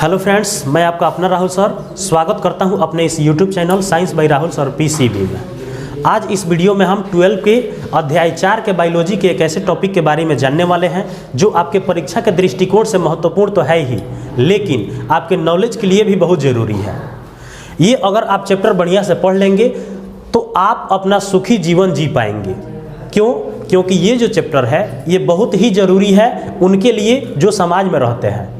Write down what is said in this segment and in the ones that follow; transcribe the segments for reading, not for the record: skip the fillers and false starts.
Hello friends, मैं आपका अपना राहुल सर स्वागत करता हूं अपने इस YouTube channel science by Rahul sir PCB में। आज इस वीडियो में हम 12 के अध्याय 4 के बायोलॉजी के एक ऐसे टॉपिक के बारे में जानने वाले हैं जो आपके परीक्षा के दृष्टिकोण से महत्वपूर्ण तो है ही, लेकिन आपके नॉलेज के लिए भी बहुत ज़रूरी है। ये अगर आप चैप्टर बढ़िया से पढ़ लेंगे तो आप अपना सुखी जीवन जी पाएंगे। क्यों? क्योंकि ये जो चैप्टर है ये बहुत ही ज़रूरी है उनके लिए जो समाज में रहते हैं।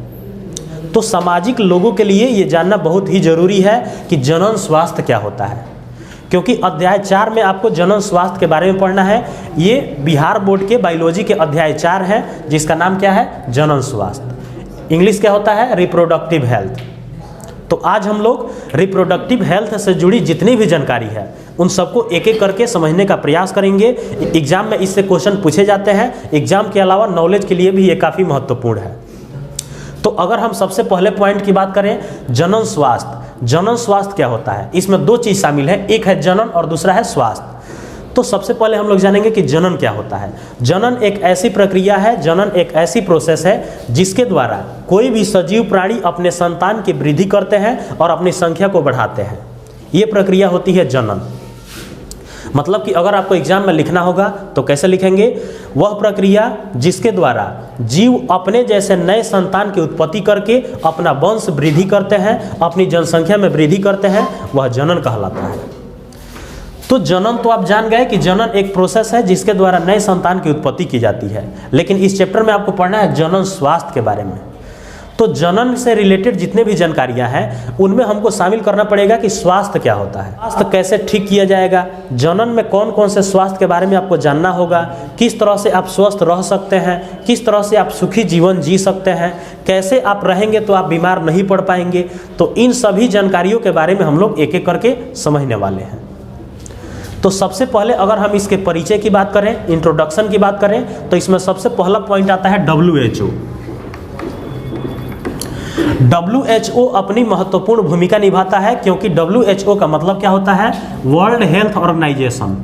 तो सामाजिक लोगों के लिए ये जानना बहुत ही ज़रूरी है कि जनन स्वास्थ्य क्या होता है, क्योंकि अध्याय 4 में आपको जनन स्वास्थ्य के बारे में पढ़ना है। ये बिहार बोर्ड के बायोलॉजी के अध्याय 4 है जिसका नाम क्या है? जनन स्वास्थ्य। इंग्लिश क्या होता है? Reproductive health. तो आज हम लोग रिप्रोडक्टिव हेल्थ से जुड़ी जितनी भी जानकारी है उन सबको एक एक करके समझने का प्रयास करेंगे। एग्जाम में इससे क्वेश्चन पूछे जाते हैं। एग्जाम के अलावा नॉलेज के लिए भी ये काफ़ी महत्वपूर्ण है। तो अगर हम सबसे पहले पॉइंट की बात करें, जनन स्वास्थ्य। जनन स्वास्थ्य क्या होता है? इसमें दो चीज़ शामिल है, एक है जनन और दूसरा है स्वास्थ्य। तो सबसे पहले हम लोग जानेंगे कि जनन क्या होता है। जनन एक ऐसी प्रक्रिया है, जनन एक ऐसी प्रोसेस है जिसके द्वारा कोई भी सजीव प्राणी अपने संतान की वृद्धि करते हैं और अपनी संख्या को बढ़ाते हैं। ये प्रक्रिया होती है जनन। मतलब कि अगर आपको एग्जाम में लिखना होगा तो कैसे लिखेंगे? वह प्रक्रिया जिसके द्वारा जीव अपने जैसे नए संतान की उत्पत्ति करके अपना वंश वृद्धि करते हैं, अपनी जनसंख्या में वृद्धि करते हैं, वह जनन कहलाता है। तो जनन तो आप जान गए कि जनन एक प्रोसेस है जिसके द्वारा नए संतान की उत्पत्ति की जाती है, लेकिन इस चैप्टर में आपको पढ़ना है जनन स्वास्थ्य के बारे में। तो जनन से रिलेटेड जितने भी जानकारियां हैं उनमें हमको शामिल करना पड़ेगा कि स्वास्थ्य क्या होता है, स्वास्थ्य कैसे ठीक किया जाएगा, जनन में कौन कौन से स्वास्थ्य के बारे में आपको जानना होगा, किस तरह से आप स्वस्थ रह सकते हैं, किस तरह से आप सुखी जीवन जी सकते हैं, कैसे आप रहेंगे तो आप बीमार नहीं पड़ पाएंगे। तो इन सभी जानकारियों के बारे में हम लोग एक एक करके समझने वाले हैं। तो सबसे पहले अगर हम इसके परिचय की बात करें, इंट्रोडक्शन की बात करें, तो इसमें सबसे पहला पॉइंट आता है WHO। WHO अपनी महत्वपूर्ण भूमिका निभाता है, क्योंकि WHO का मतलब क्या होता है? World health organisation.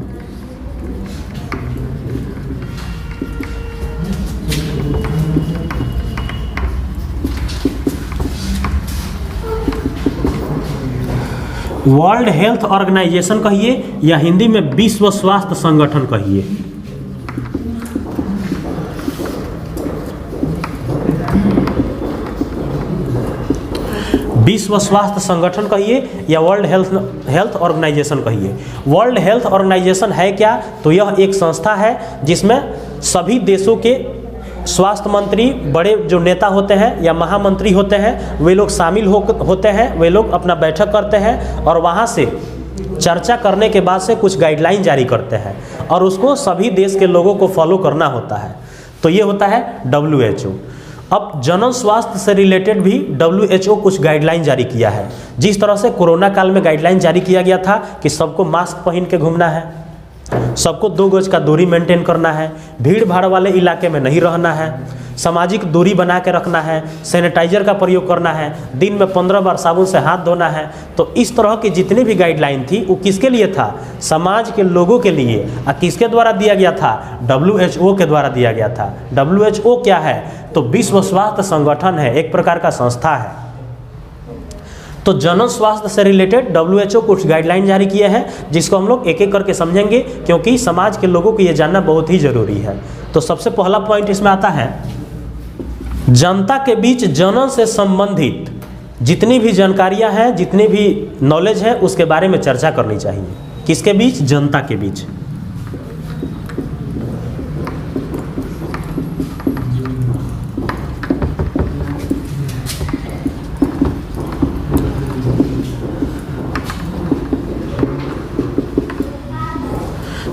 World health organisation कहिए या हिंदी में विश्व स्वास्थ्य संगठन कहिए। विश्व स्वास्थ्य संगठन कहिए या वर्ल्ड हेल्थ ऑर्गेनाइजेशन कहिए। वर्ल्ड हेल्थ ऑर्गेनाइजेशन है क्या? तो यह एक संस्था है जिसमें सभी देशों के स्वास्थ्य मंत्री, बड़े जो नेता होते हैं या महामंत्री होते हैं, वे लोग शामिल होते हैं। वे लोग अपना बैठक करते हैं और वहाँ से चर्चा करने के बाद से कुछ गाइडलाइन जारी करते हैं और उसको सभी देश के लोगों को फॉलो करना होता है। तो ये होता है WHO। अब जनन स्वास्थ्य से रिलेटेड भी WHO कुछ गाइडलाइन जारी किया है। जिस तरह से कोरोना काल में गाइडलाइन जारी किया गया था कि सबको मास्क पहन के घूमना है, सबको 2 गज का दूरी मेंटेन करना है, भीड़ भाड़ वाले इलाके में नहीं रहना है, सामाजिक दूरी बना के रखना है, सैनिटाइजर का प्रयोग करना है, दिन में 15 बार साबुन से हाथ धोना है। तो इस तरह की जितनी भी गाइडलाइन थी वो किसके लिए था? समाज के लोगों के लिए। और किसके द्वारा दिया गया था? WHO के द्वारा दिया गया था। WHO क्या है? तो विश्व स्वास्थ्य संगठन है, एक प्रकार का संस्था है। तो जनन स्वास्थ्य से रिलेटेड WHO कुछ गाइडलाइन जारी किए हैं जिसको हम लोग एक एक करके समझेंगे, क्योंकि समाज के लोगों को ये जानना बहुत ही जरूरी है। तो सबसे पहला पॉइंट इसमें आता है, जनता के बीच जनन से संबंधित जितनी भी जानकारियां हैं, जितनी भी नॉलेज है, उसके बारे में चर्चा करनी चाहिए। किसके बीच? जनता के बीच।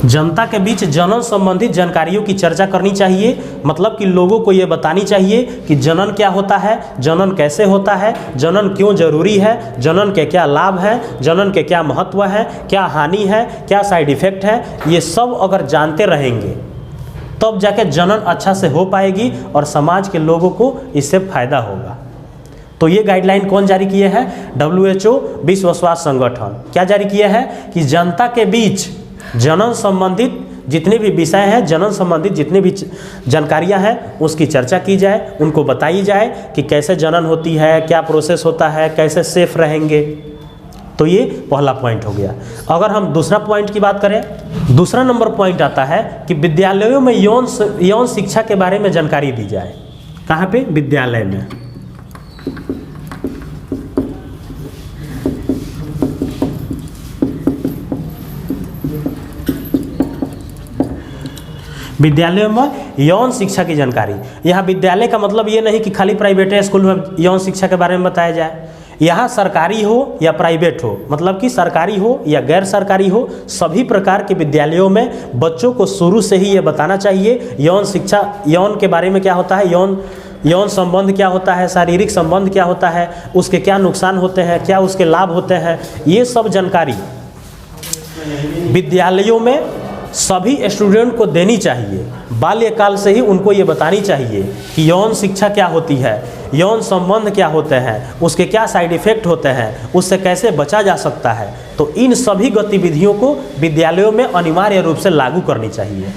जनता के बीच जनन संबंधित जानकारियों की चर्चा करनी चाहिए। मतलब कि लोगों को ये बतानी चाहिए कि जनन क्या होता है, जनन कैसे होता है, जनन क्यों जरूरी है, जनन के क्या लाभ हैं, जनन के क्या महत्व है, क्या हानि है, क्या साइड इफेक्ट है। ये सब अगर जानते रहेंगे तब जाके जनन अच्छा से हो पाएगी और समाज के लोगों को इससे फायदा होगा। तो ये गाइडलाइन कौन जारी किए हैं? WHO, विश्व स्वास्थ्य संगठन। क्या जारी किए हैं? कि जनता के बीच जनन संबंधित जितने भी विषय हैं जनन संबंधित जितनी भी जानकारियां हैं उसकी चर्चा की जाए, उनको बताई जाए कि कैसे जनन होती है, क्या प्रोसेस होता है, कैसे सेफ रहेंगे। तो ये पहला पॉइंट हो गया। अगर हम दूसरा पॉइंट की बात करें, दूसरा नंबर पॉइंट आता है कि विद्यालयों में यौन शिक्षा के बारे में जानकारी दी जाए। कहाँ पे? विद्यालय में। विद्यालयों में यौन शिक्षा की जानकारी। यहाँ विद्यालय का मतलब ये नहीं कि खाली प्राइवेट स्कूल में यौन शिक्षा के बारे में बताया जाए। यहाँ सरकारी हो या प्राइवेट हो, मतलब कि सरकारी हो या गैर सरकारी हो, सभी प्रकार के विद्यालयों में बच्चों को शुरू से ही ये बताना चाहिए यौन शिक्षा, यौन के बारे में क्या होता है, यौन संबंध क्या होता है, शारीरिक संबंध क्या होता है, उसके क्या नुकसान होते हैं, क्या उसके लाभ होते हैं, ये सब जानकारी विद्यालयों में सभी स्टूडेंट को देनी चाहिए। बाल्यकाल से ही उनको ये बतानी चाहिए कि यौन शिक्षा क्या होती है, यौन संबंध क्या होते हैं, उसके क्या साइड इफ़ेक्ट होते हैं, उससे कैसे बचा जा सकता है। तो इन सभी गतिविधियों को विद्यालयों में अनिवार्य रूप से लागू करनी चाहिए,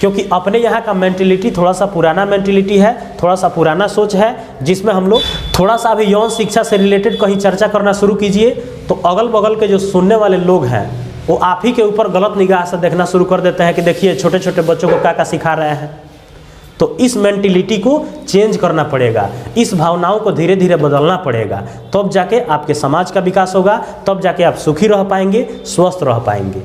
क्योंकि अपने यहाँ का मेंटेलिटी थोड़ा सा पुराना मेंटेलिटी है, थोड़ा सा पुराना सोच है, जिसमें हम लोग थोड़ा सा अभी यौन शिक्षा से रिलेटेड कहीं चर्चा करना शुरू कीजिए तो अगल बगल के जो सुनने वाले लोग हैं वो आप ही के ऊपर गलत निगाह से देखना शुरू कर देते हैं कि देखिए छोटे छोटे बच्चों को क्या क्या सिखा रहे हैं। तो इस मेंटिलिटी को चेंज करना पड़ेगा, इस भावनाओं को धीरे धीरे बदलना पड़ेगा, तब जाके आपके समाज का विकास होगा, तब जाके आप सुखी रह पाएंगे, स्वस्थ रह पाएंगे।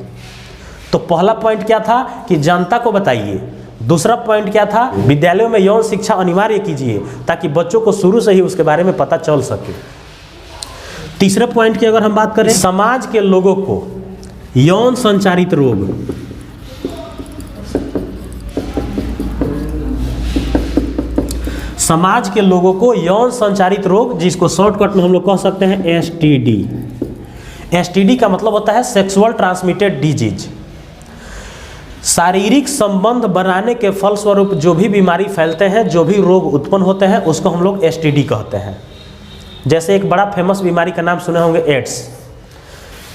तो पहला पॉइंट क्या था कि जनता को बताइए। दूसरा पॉइंट क्या था? विद्यालयों में यौन शिक्षा अनिवार्य कीजिए ताकि बच्चों को शुरू से ही उसके बारे में पता चल सके। तीसरे पॉइंट की अगर हम बात करें, समाज के लोगों को यौन संचारित रोग, समाज के लोगों को यौन संचारित रोग, जिसको शॉर्टकट में हम लोग कह सकते हैं एसटीडी। एसटीडी का मतलब होता है सेक्सुअल ट्रांसमिटेड डिजीज। शारीरिक संबंध बनाने के फलस्वरूप जो भी बीमारी फैलते हैं, जो भी रोग उत्पन्न होते हैं, उसको हम लोग एसटीडी कहते हैं। जैसे एक बड़ा फेमस बीमारी का नाम सुने होंगे, एड्स।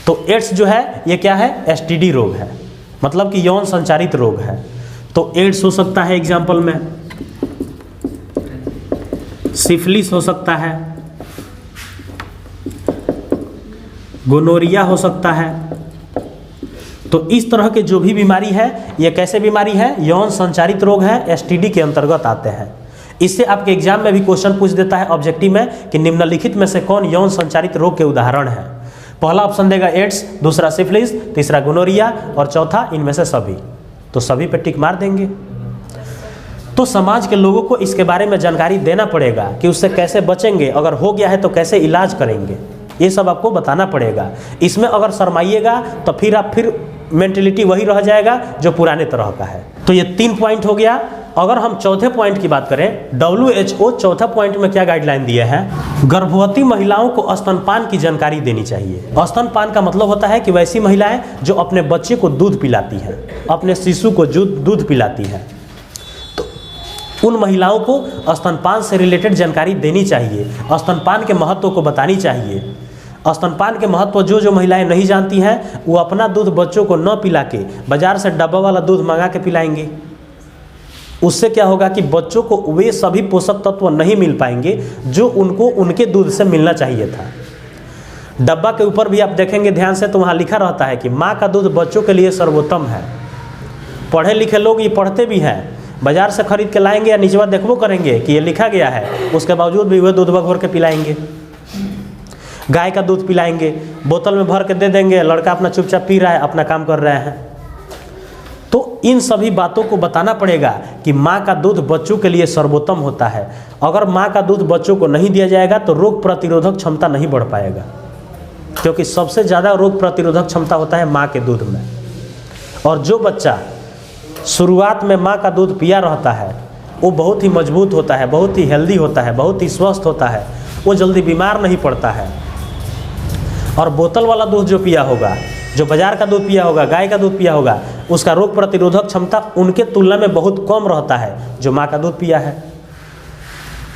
तो एड्स जो है ये क्या है? एसटीडी रोग है, मतलब कि यौन संचारित रोग है। तो एड्स हो सकता है एग्जाम्पल में, सिफिलिस हो सकता है, गोनोरिया हो सकता है। तो इस तरह के जो भी बीमारी है, ये कैसे बीमारी है? यौन संचारित रोग है, एसटीडी के अंतर्गत आते हैं। इससे आपके एग्जाम में भी क्वेश्चन पूछ देता है ऑब्जेक्टिव में कि निम्नलिखित में से कौन यौन संचारित रोग के उदाहरण है। पहला ऑप्शन देगा एड्स, दूसरा सिफिलिस, तीसरा गोनोरिया और चौथा इनमें से सभी। तो सभी पे टिक मार देंगे। तो समाज के लोगों को इसके बारे में जानकारी देना पड़ेगा कि उससे कैसे बचेंगे, अगर हो गया है तो कैसे इलाज करेंगे, ये सब आपको बताना पड़ेगा। इसमें अगर शर्माइएगा तो फिर आप मेंटेलिटी वही रह जाएगा जो पुराने तरह का है। तो ये 3 पॉइंट हो गया। अगर हम चौथे पॉइंट की बात करें, WHO चौथा पॉइंट में क्या गाइडलाइन दिए हैं? गर्भवती महिलाओं को स्तनपान की जानकारी देनी चाहिए। स्तनपान का मतलब होता है कि वैसी महिलाएं जो अपने बच्चे को दूध पिलाती हैं, अपने शिशु को दूध पिलाती हैं, तो उन महिलाओं को स्तनपान से रिलेटेड जानकारी देनी चाहिए, स्तनपान के महत्व को बतानी चाहिए। स्तनपान के महत्व जो महिलाएं नहीं जानती हैं, वो अपना दूध बच्चों को न पिला के बाजार से डब्बा वाला दूध मंगा के पिलाएंगे। उससे क्या होगा कि बच्चों को वे सभी पोषक तत्व नहीं मिल पाएंगे जो उनको उनके दूध से मिलना चाहिए था। डब्बा के ऊपर भी आप देखेंगे ध्यान से तो वहाँ लिखा रहता है कि माँ का दूध बच्चों के लिए सर्वोत्तम है। पढ़े लिखे लोग ये पढ़ते भी हैं, बाजार से खरीद के लाएंगे या निचवा देखबो करेंगे कि ये लिखा गया है, उसके बावजूद भी वह दूध घोर के पिलाएंगे। गाय का दूध पिलाएंगे, बोतल में भर के दे देंगे, लड़का अपना चुपचाप पी रहा है, अपना काम कर रहे हैं। तो इन सभी बातों को बताना पड़ेगा कि माँ का दूध बच्चों के लिए सर्वोत्तम होता है। अगर माँ का दूध बच्चों को नहीं दिया जाएगा तो रोग प्रतिरोधक क्षमता नहीं बढ़ पाएगा, क्योंकि सबसे ज़्यादा रोग प्रतिरोधक क्षमता होता है माँ के दूध में। और जो बच्चा शुरुआत में माँ का दूध पिया रहता है वो बहुत ही मजबूत होता है, बहुत ही हेल्दी होता है, बहुत ही स्वस्थ होता है, वो जल्दी बीमार नहीं पड़ता है। और बोतल वाला दूध जो पिया होगा, जो बाजार का दूध पिया होगा, गाय का दूध पिया होगा, उसका रोग प्रतिरोधक क्षमता उनके तुलना में बहुत कम रहता है जो माँ का दूध पिया है।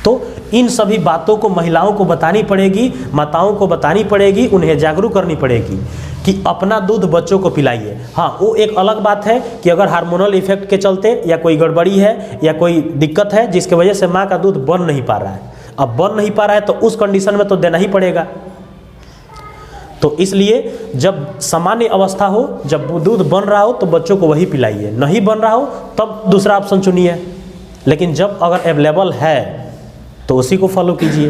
तो इन सभी बातों को महिलाओं को बतानी पड़ेगी, माताओं को बतानी पड़ेगी, उन्हें जागरूक करनी पड़ेगी कि अपना दूध बच्चों को पिलाइए। हाँ, वो एक अलग बात है कि अगर हार्मोनल इफेक्ट के चलते या कोई गड़बड़ी है या कोई दिक्कत है जिसकी वजह से माँ का दूध बन नहीं पा रहा है, अब बन नहीं पा रहा है तो उस कंडीशन में तो देना ही पड़ेगा। तो इसलिए जब सामान्य अवस्था हो, जब दूध बन रहा हो तो बच्चों को वही पिलाइए, नहीं बन रहा हो तब दूसरा ऑप्शन चुनिए, लेकिन जब अगर अवेलेबल है तो उसी को फॉलो कीजिए।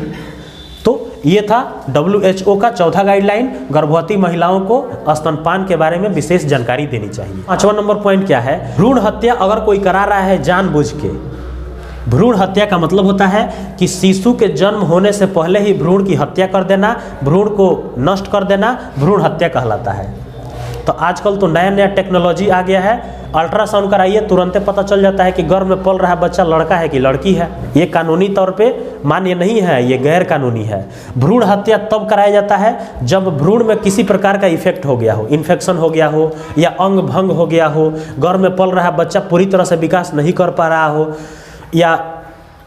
तो ये था WHO का चौथा गाइडलाइन, गर्भवती महिलाओं को स्तनपान के बारे में विशेष जानकारी देनी चाहिए। 5वां नंबर पॉइंट क्या है, भ्रूण हत्या अगर कोई करा रहा है जानबूझ के। भ्रूण हत्या का मतलब होता है कि शिशु के जन्म होने से पहले ही भ्रूण की हत्या कर देना, भ्रूण को नष्ट कर देना, भ्रूण हत्या कहलाता है। तो आजकल तो नया नया टेक्नोलॉजी आ गया है, अल्ट्रासाउंड कराइए तुरंत पता चल जाता है कि गर्भ में पल रहा बच्चा लड़का है कि लड़की है। ये कानूनी तौर पे मान्य नहीं है, ये गैर कानूनी है। भ्रूण हत्या तब कराया जाता है जब भ्रूण में किसी प्रकार का इफेक्ट हो गया हो, इन्फेक्शन हो गया हो या अंग भंग हो गया हो, गर्भ में पल रहा बच्चा पूरी तरह से विकास नहीं कर पा रहा हो या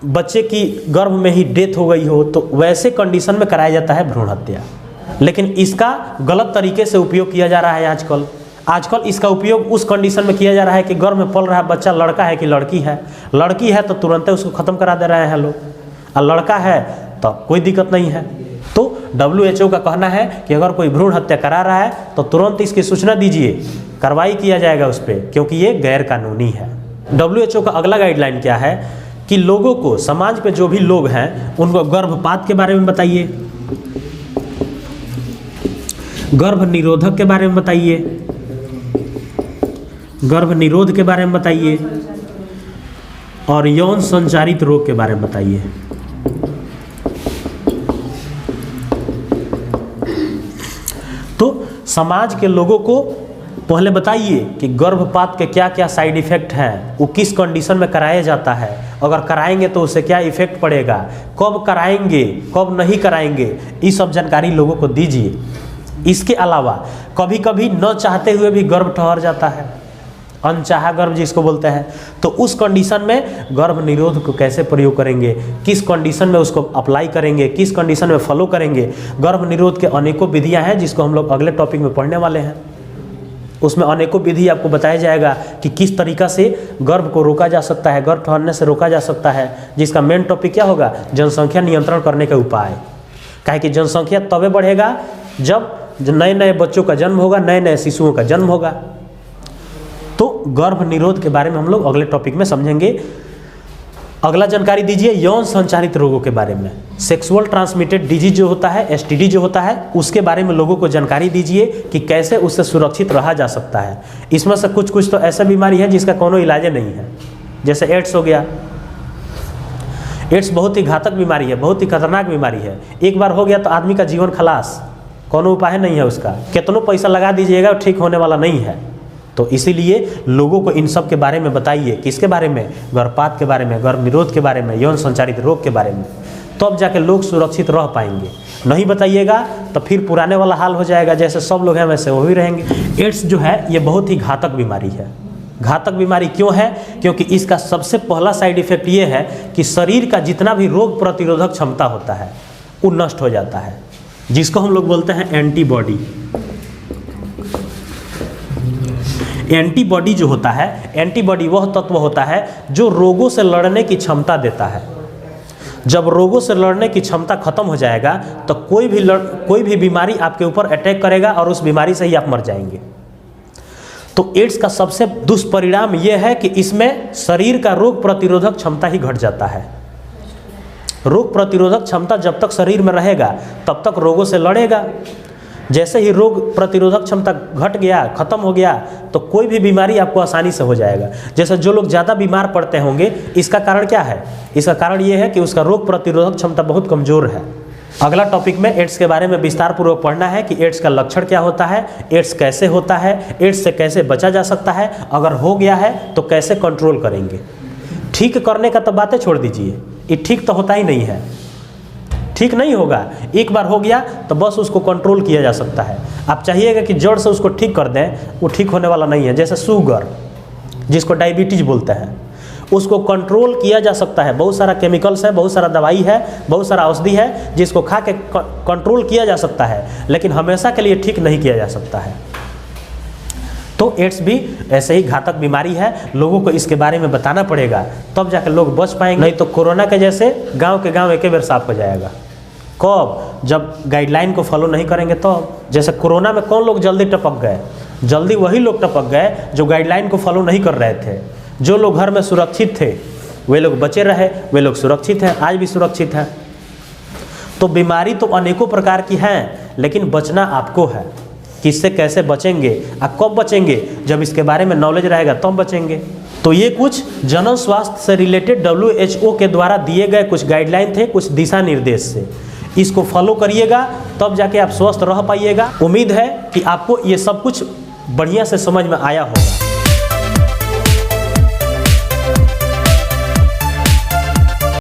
बच्चे की गर्भ में ही डेथ हो गई हो, तो वैसे कंडीशन में कराया जाता है भ्रूण हत्या। लेकिन इसका गलत तरीके से उपयोग किया जा रहा है आजकल इसका उपयोग उस कंडीशन में किया जा रहा है कि गर्भ में पल रहा बच्चा लड़का है कि लड़की है। लड़की है तो तुरंत उसको ख़त्म करा दे रहे हैं लोग, और लड़का है तो कोई दिक्कत नहीं है। तो WHO का कहना है कि अगर कोई भ्रूण हत्या करा रहा है तो तुरंत इसकी सूचना दीजिए, कार्रवाई किया जाएगा उस पर, क्योंकि ये गैर कानूनी है। WHO का अगला गाइडलाइन क्या है कि लोगों को, समाज पे जो भी लोग हैं उनको गर्भपात के बारे में बताइए, गर्भ निरोधक के बारे में बताइए, गर्भ निरोध के बारे में बताइए और यौन संचारित रोग के बारे में बताइए। तो समाज के लोगों को पहले बताइए कि गर्भपात के क्या क्या साइड इफ़ेक्ट हैं, वो किस कंडीशन में कराया जाता है, अगर कराएंगे तो उससे क्या इफ़ेक्ट पड़ेगा, कब कराएंगे कब नहीं कराएंगे, ये सब जानकारी लोगों को दीजिए। इसके अलावा कभी कभी न चाहते हुए भी गर्भ ठहर जाता है, अनचाहा गर्भ जिसको बोलते हैं, तो उस कंडीशन में गर्भ निरोध को कैसे प्रयोग करेंगे, किस कंडीशन में उसको अप्लाई करेंगे, किस कंडीशन में फॉलो करेंगे। गर्भ निरोध के अनेकों विधियां हैं जिसको हम लोग अगले टॉपिक में पढ़ने वाले हैं। उसमें अनेकों विधि आपको बताया जाएगा कि किस तरीक़ा से गर्भ को रोका जा सकता है, गर्भ ठहरने से रोका जा सकता है, जिसका मेन टॉपिक क्या होगा, जनसंख्या नियंत्रण करने के उपाय। काहे कि जनसंख्या तभी बढ़ेगा जब नए नए बच्चों का जन्म होगा, नए नए शिशुओं का जन्म होगा। तो गर्भ निरोध के बारे में हम लोग अगले टॉपिक में समझेंगे। अगला जानकारी दीजिए यौन संचारित रोगों के बारे में। सेक्सुअल ट्रांसमिटेड डिजीज जो होता है, STD जो होता है, उसके बारे में लोगों को जानकारी दीजिए कि कैसे उससे सुरक्षित रहा जा सकता है। इसमें से कुछ तो ऐसा बीमारी है जिसका कोनो इलाज नहीं है, जैसे एड्स हो गया। एड्स बहुत ही घातक बीमारी है, बहुत ही खतरनाक बीमारी है। एक बार हो गया तो आदमी का जीवन खलास, कोनो उपाय नहीं है उसका, कितनों पैसा लगा दीजिएगा ठीक होने वाला नहीं है। तो इसीलिए लोगों को इन सब के बारे में बताइए। किसके बारे में, गर्भपात के बारे में, गर्भ निरोध के बारे में, यौन संचारित रोग के बारे में, तब जाके लोग सुरक्षित रह पाएंगे। नहीं बताइएगा तो फिर पुराने वाला हाल हो जाएगा, जैसे सब लोग हैं वैसे वो भी रहेंगे। एड्स जो है ये बहुत ही घातक बीमारी है। घातक बीमारी क्यों है, क्योंकि इसका सबसे पहला साइड इफेक्ट ये है कि शरीर का जितना भी रोग प्रतिरोधक क्षमता होता है वो नष्ट हो जाता है, जिसको हम लोग बोलते हैं एंटीबॉडी। एंटीबॉडी जो होता है, एंटीबॉडी वह तत्व होता है जो रोगों से लड़ने की क्षमता देता है। जब रोगों से लड़ने की क्षमता खत्म हो जाएगा तो कोई भी बीमारी आपके ऊपर अटैक करेगा और उस बीमारी से ही आप मर जाएंगे। तो एड्स का सबसे दुष्परिणाम यह है कि इसमें शरीर का रोग प्रतिरोधक क्षमता ही घट जाता है। रोग प्रतिरोधक क्षमता जब तक शरीर में रहेगा तब तक रोगों से लड़ेगा। जैसे ही रोग प्रतिरोधक क्षमता घट गया, खत्म हो गया, तो कोई भी बीमारी आपको आसानी से हो जाएगा। जैसे जो लोग ज़्यादा बीमार पड़ते होंगे, इसका कारण क्या है, इसका कारण ये है कि उसका रोग प्रतिरोधक क्षमता बहुत कमज़ोर है। अगला टॉपिक में एड्स के बारे में विस्तार पूर्वक पढ़ना है कि एड्स का लक्षण क्या होता है, एड्स कैसे होता है, एड्स से कैसे बचा जा सकता है, अगर हो गया है तो कैसे कंट्रोल करेंगे। ठीक करने का तो बातें छोड़ दीजिए, ये ठीक तो होता ही नहीं है, ठीक नहीं होगा। एक बार हो गया तो बस उसको कंट्रोल किया जा सकता है। आप चाहिएगा कि जड़ से उसको ठीक कर दें, वो ठीक होने वाला नहीं है। जैसे शुगर, जिसको डायबिटीज बोलते हैं, उसको कंट्रोल किया जा सकता है। बहुत सारा केमिकल्स है, बहुत सारा दवाई है, बहुत सारा औषधि है जिसको खा के कंट्रोल किया जा सकता है, लेकिन हमेशा के लिए ठीक नहीं किया जा सकता है। तो एड्स भी ऐसे ही घातक बीमारी है, लोगों को इसके बारे में बताना पड़ेगा, तब जाकर लोग बच पाएंगे। नहीं तो कोरोना के जैसे गांव के गांव एक ही बार साफ हो जाएगा। कब? जब गाइडलाइन को फॉलो नहीं करेंगे तो। जैसे कोरोना में कौन लोग जल्दी टपक गए? जल्दी वही लोग टपक गए जो गाइडलाइन को फॉलो नहीं कर रहे थे। जो लोग घर में सुरक्षित थे वे लोग बचे रहे, वे लोग सुरक्षित हैं, आज भी सुरक्षित हैं। तो बीमारी तो अनेकों प्रकार की हैं, लेकिन बचना आपको है। किससे कैसे बचेंगे, आप कब बचेंगे? जब इसके बारे में नॉलेज रहेगा तब बचेंगे। तो ये कुछ जनरल स्वास्थ्य से रिलेटेड WHO के द्वारा दिए गए कुछ गाइडलाइन थे, कुछ दिशा निर्देश से। इसको फॉलो करिएगा तब जाके आप स्वस्थ रह पाइएगा। उम्मीद है कि आपको ये सब कुछ बढ़िया से समझ में आया होगा।